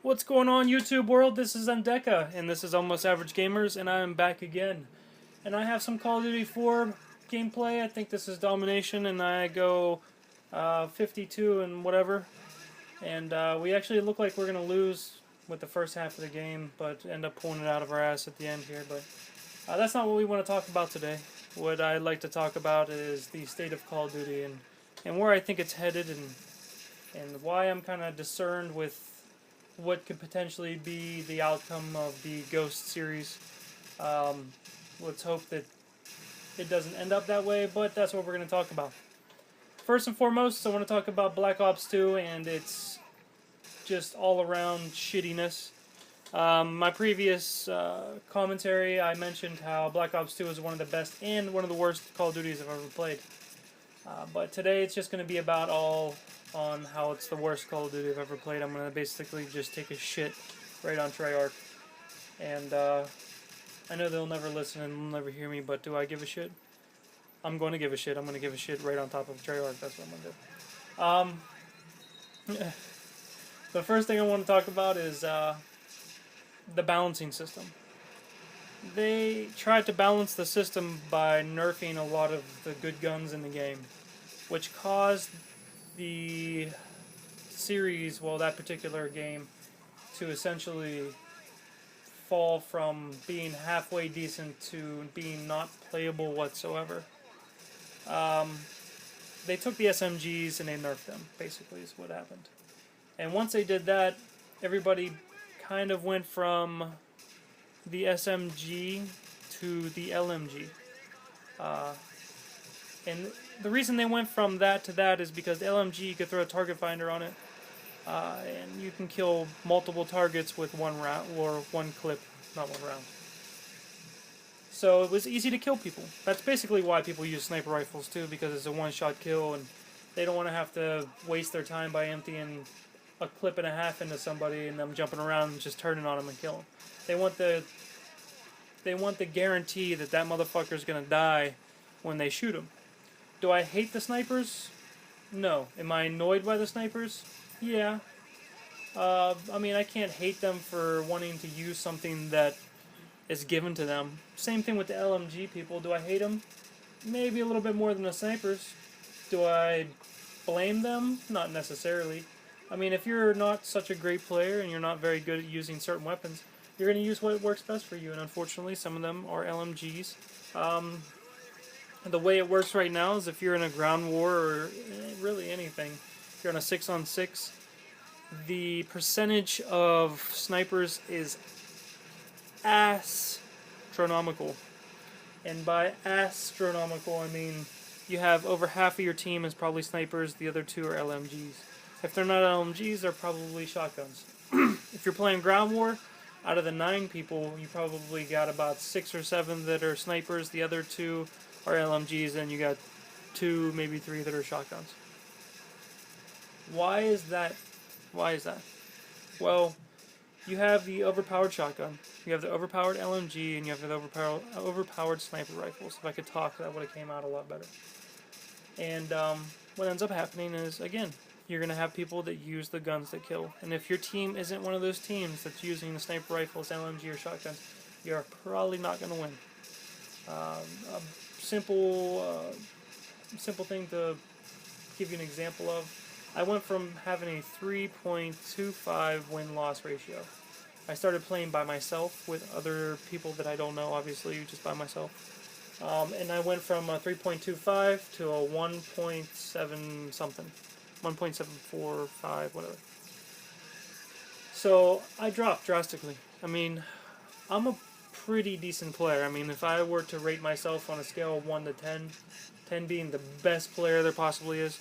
What's going on, YouTube world? This is Endeka, and this is Almost Average Gamers, and I am back again. And I have some Call of Duty 4 gameplay. I think this is Domination, and I go 52 and whatever. And we actually look like we're going to lose with the first half of the game, but end up pulling it out of our ass at the end here. But that's not what we want to talk about today. What I'd like to talk about is the state of Call of Duty and where I think it's headed and why I'm kind of discerned with what could potentially be the outcome of the Ghost series. Let's hope that it doesn't end up that way, but that's what we're going to talk about. First and foremost, I want to talk about Black Ops 2 and its just all-around shittiness. My previous commentary, I mentioned how Black Ops 2 is one of the best and one of the worst Call of Duties I've ever played. But today it's just going to be about all on how it's the worst Call of Duty I've ever played. I'm going to basically just take a shit right on Treyarch. And I know they'll never listen and they'll never hear me, but do I give a shit? I'm going to give a shit. I'm going to give a shit right on top of Treyarch. That's what I'm going to do. The first thing I want to talk about is the balancing system. They tried to balance the system by nerfing a lot of the good guns in the game, which caused the series, well, that particular game, to essentially fall from being halfway decent to being not playable whatsoever. They took the SMGs and they nerfed them, basically, is what happened. And once they did that, everybody kind of went from the SMG to the LMG. And the reason they went from that to that is because the LMG, you could throw a target finder on it, and you can kill multiple targets with one round, or one clip, not one round. So it was easy to kill people. That's basically why people use sniper rifles too, because it's a one-shot kill, and they don't want to have to waste their time by emptying a clip and a half into somebody and them jumping around and just turning on them and kill them. They want the guarantee that that motherfucker's gonna die when they shoot him. Do I hate the snipers? No. Am I annoyed by the snipers? Yeah. I mean, I can't hate them for wanting to use something that is given to them. Same thing with the LMG people. Do I hate them? Maybe a little bit more than the snipers. Do I blame them? Not necessarily. I mean, if you're not such a great player and you're not very good at using certain weapons, you're going to use what works best for you, and unfortunately some of them are LMGs. The way it works right now is if you're in a ground war or really anything, if you're on a 6-on-6, the percentage of snipers is astronomical. And by astronomical, I mean you have over half of your team is probably snipers, the other two are LMGs. If they're not LMGs, they're probably shotguns. If you're playing ground war, out of the 9 people, you probably got about 6 or 7 that are snipers, the other 2 are LMGs, and you got 2, maybe 3 that are shotguns. Why is that? Why is that? Well, you have the overpowered shotgun, you have the overpowered LMG, and you have the overpowered sniper rifles. If I could talk, that would have came out a lot better. And what ends up happening is, again, you're going to have people that use the guns that kill. And if your team isn't one of those teams that's using the sniper rifles, LMG, or shotguns, you're probably not going to win. A simple thing to give you an example of, I went from having a 3.25 win-loss ratio. I started playing by myself with other people that I don't know, obviously, just by myself. And I went from a 3.25 to a 1.7 something. 1.745, whatever. So I dropped drastically. I mean, I'm a pretty decent player. I mean, if I were to rate myself on a scale of 1 to 10, 10 being the best player there possibly is,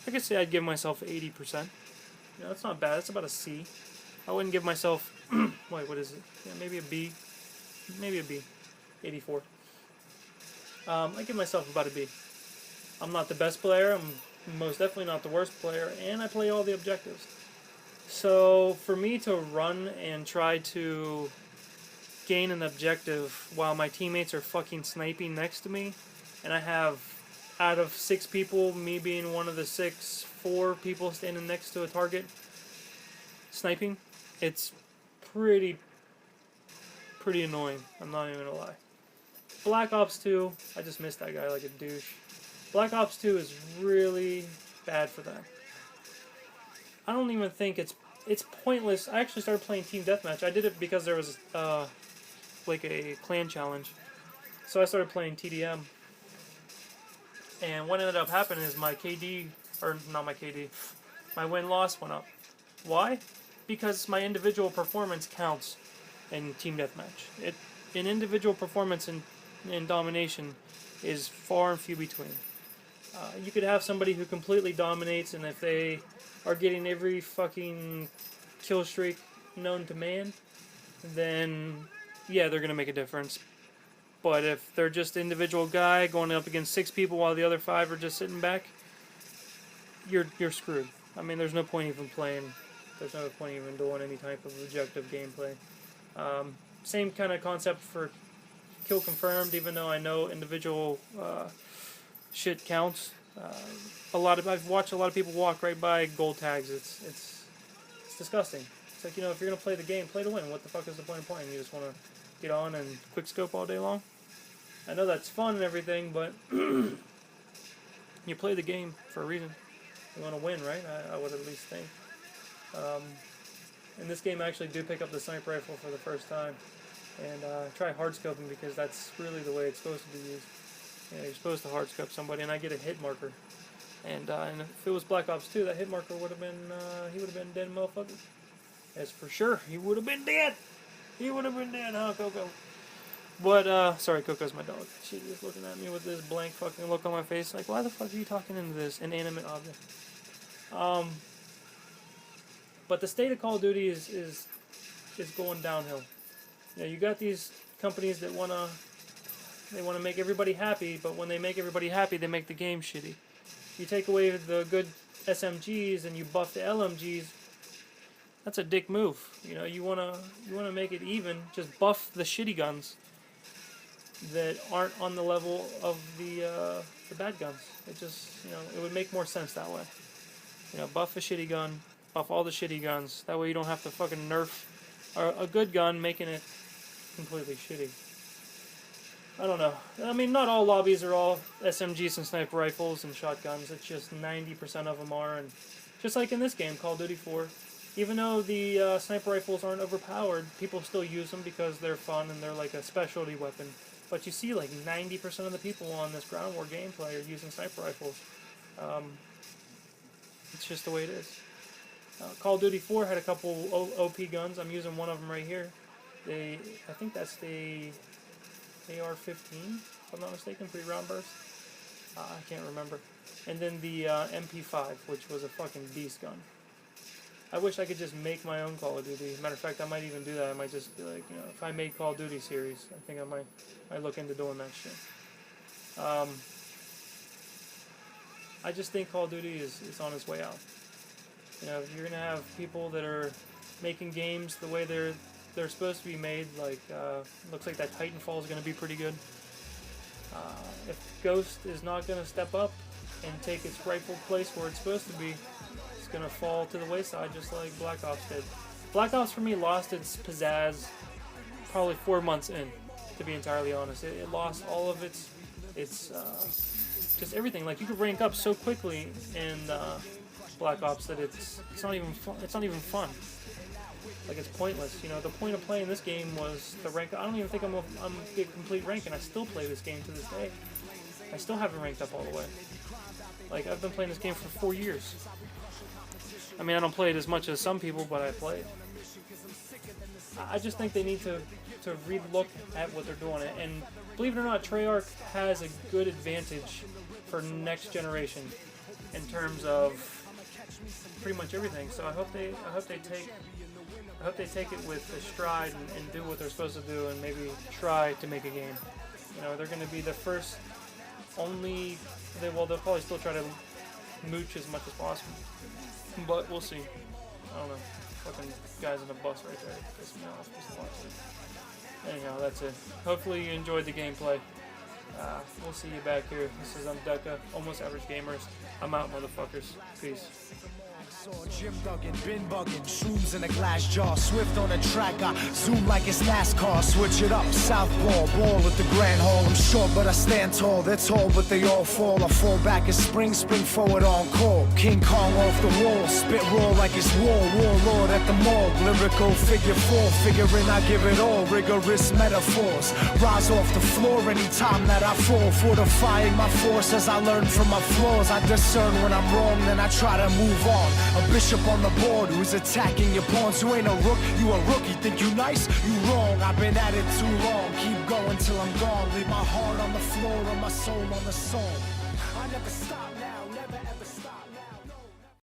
I could say I'd give myself 80%. You know, that's not bad. That's about a C. I wouldn't give myself, wait, what is it? Yeah, maybe a B. Maybe a B. 84. I give myself about a B. I'm not the best player. I'm most definitely not the worst player, and I play all the objectives. So for me to run and try to gain an objective while my teammates are fucking sniping next to me, and I have, out of 6 people, me being one of the 4 people standing next to a target, sniping, It's pretty annoying. I'm not even gonna lie. Black Ops 2, I just missed that guy like a douche. Black Ops 2 is really bad for that. I don't even think it's pointless. I actually started playing Team Deathmatch. I did it because there was like a clan challenge. So I started playing TDM. And what ended up happening is my KD, or not my KD, my win-loss went up. Why? Because my individual performance counts in Team Deathmatch. An individual performance in domination is far and few between. You could have somebody who completely dominates, and if they are getting every fucking kill streak known to man, then yeah, they're gonna make a difference. But if they're just individual guy going up against 6 people while the other 5 are just sitting back, you're screwed. I mean, there's no point even playing. There's no point even doing any type of objective gameplay. Same kind of concept for kill confirmed, even though I know individual shit counts. I've watched a lot of people walk right by gold tags. It's disgusting. It's like, if you're gonna play the game, play to win. What the fuck is the point of playing? You just want to get on and quick scope all day long? I know that's fun and everything, but you play the game for a reason. You want to win, right? I would at least think. In this game, I actually do pick up the sniper rifle for the first time, and try hard scoping because that's really the way it's supposed to be used. You're supposed to hard scope somebody, and I get a hit marker. And if it was Black Ops 2, that hit marker would have been he would have been dead, motherfucker. As for sure, he would have been dead. He would have been dead, huh, Coco? But sorry, Coco's my dog. She's just looking at me with this blank fucking look on my face, like, why the fuck are you talking into this inanimate object? But the state of Call of Duty is going downhill. You got these companies that wanna make everybody happy, but when they make everybody happy, they make the game shitty. You take away the good SMGs and you buff the LMGs. That's a dick move. You wanna make it even. Just buff the shitty guns that aren't on the level of the bad guns. It just it would make more sense that way. Buff a shitty gun, buff all the shitty guns. That way you don't have to fucking nerf a good gun, making it completely shitty. I don't know. I mean, not all lobbies are all SMGs and sniper rifles and shotguns. It's just 90% of them are. And just like in this game, Call of Duty 4, even though the sniper rifles aren't overpowered, people still use them because they're fun and they're like a specialty weapon. But you see, like 90% of the people on this ground war gameplay are using sniper rifles. It's just the way it is. Call of Duty 4 had a couple OP guns. I'm using one of them right here. I think that's the AR-15, if I'm not mistaken, 3-round burst. I can't remember. And then the MP5, which was a fucking beast gun. I wish I could just make my own Call of Duty. Matter of fact, I might even do that. I might just be like, if I made Call of Duty series, I think I might look into doing that shit. I just think Call of Duty is on its way out. If you're gonna have people that are making games the way they're supposed to be made, like looks like that Titanfall is gonna be pretty good. If Ghost is not gonna step up and take its rightful place where it's supposed to be, it's gonna fall to the wayside just like Black Ops did. Black Ops for me lost its pizzazz probably 4 months in, to be entirely honest. It lost all of its just everything. Like, you could rank up so quickly in Black Ops that it's not even fun. It's not even fun. Like, it's pointless. The point of playing this game was the rank. I don't even think I'm a complete rank, and I still play this game to this day. I still haven't ranked up all the way. Like, I've been playing this game for 4 years. I mean, I don't play it as much as some people, but I play it. I just think they need to re-look at what they're doing. And believe it or not, Treyarch has a good advantage for next generation in terms of pretty much everything. So I hope they take it with a stride and do what they're supposed to do, and maybe try to make a game. They're going to be the first. They'll probably still try to mooch as much as possible, but we'll see. I don't know. Fucking guys in a bus right there. Piss me off. Just watch it. Anyhow, that's it. Hopefully you enjoyed the gameplay. We'll see you back here. This is Deca, Almost Average Gamers. I'm out, motherfuckers. Peace. saw Jim Duggan, bin bugging, shrooms in a glass jar, swift on a track, I zoom like it's NASCAR, switch it up, southpaw, ball at the Grand Hall, I'm short but I stand tall, they're tall but they all fall, I fall back as spring forward on call, King Kong off the wall, spit raw like it's war, warlord at the morgue, lyrical figure 4, figuring I give it all, rigorous metaphors, rise off the floor anytime that I fall, fortifying my force as I learn from my flaws, I discern when I'm wrong, then I try to move on, a bishop on the board who's attacking your pawns, you ain't a rook, you a rookie, think you nice, you wrong, I've been at it too long, keep going till I'm gone, leave my heart on the floor and my soul on the song, I never stop.